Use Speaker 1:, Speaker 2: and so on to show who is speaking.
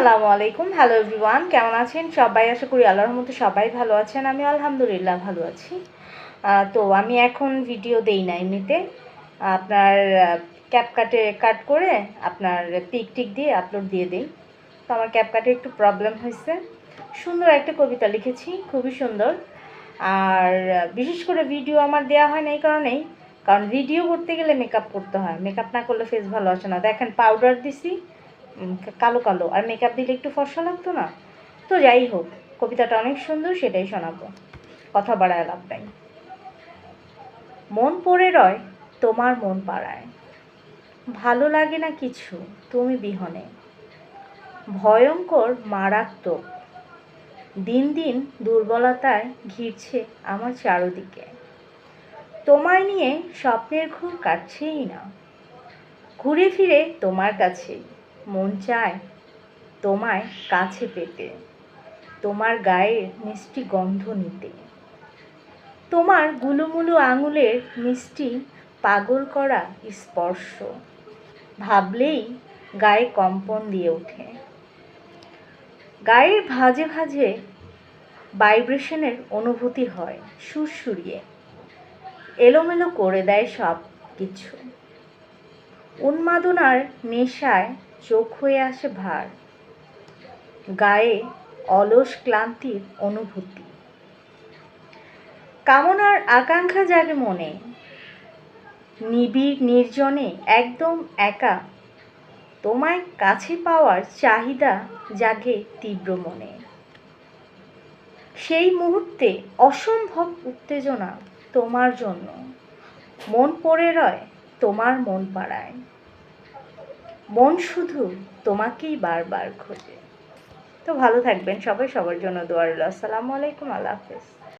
Speaker 1: আসসালামু আলাইকুম। Hello everyone, কেমন আছেন সবাই? আশা করি আল্লাহর রহমতে সবাই ভালো আছেন। আমি আলহামদুলিল্লাহ ভালো আছি। তো আমি এখন ভিডিও দেই না এমনিতে। আপনার ক্যাপকাটে কাট করে আপনার পিক টিক দিয়ে আপলোড দিয়ে দেই। তো আমার ক্যাপকাটে একটু প্রবলেম হয়েছে। সুন্দর একটা কবিতা লিখেছি, খুবই সুন্দর। আর বিশেষ করে ভিডিও আমার দেওয়া হয় না এই কারণেই, কারণ ভিডিও করতে গেলে মেকআপ করতে হয়। মেকআপ না করলে ফেস ভালো আসে না। দেখেন পাউডার দিছি, কালো কালো, আর মেকআপ দিলে একটু ফর্সা লাগতো না? তো যাই হোক, কবিতাটা অনেক সুন্দর, সেটাই শোনাবো। কথা বাড়ায় লাভ নাই। মন পড়ে রয় তোমার মন পাড়ায়, ভালো লাগে না কিছু তুমি বিহনে, ভয়ঙ্কর মারাত্মক দিন দিন দুর্বলতায় ঘিরছে আমার চারদিকে। তোমায় নিয়ে স্বপ্নের ঘুর কাটছেই না, ঘুরে ফিরে তোমার কাছে মন চায় তোমায় কাছে পেতে, তোমার গায়ের মিষ্টি গন্ধ নিতে, তোমার গুলুমুলু আঙুলের মিষ্টি পাগল করা স্পর্শ ভাবলেই গায়ে কম্পন দিয়ে ওঠে। গায়ের ভাঁজে ভাঁজে ভাইব্রেশনের অনুভূতি হয় সুরসুরিয়ে, এলোমেলো করে দেয় সব কিছু। উন্মাদনার নেশায় চোখ হয়ে আসে ভার, গায়ে অলস ক্লান্তির অনুভূতি। কামনার আকাঙ্ক্ষা জাগে মনে, নিবিড় নির্জনে একদম একা, তোমায় কাছে পাওয়ার চাহিদা জাগে তীব্র মনে। সেই মুহূর্তে অসম্ভব উত্তেজনা তোমার জন্য, মন পড়ে রয় তোমার মন পাড়ায়, মন শুধু তোমাকেই বারবার খোঁজে। তো ভালো থাকবেন সবাই, সবার জন্য দোয়া রইল। আসসালামু আলাইকুম, আল্লাহ হাফেজ।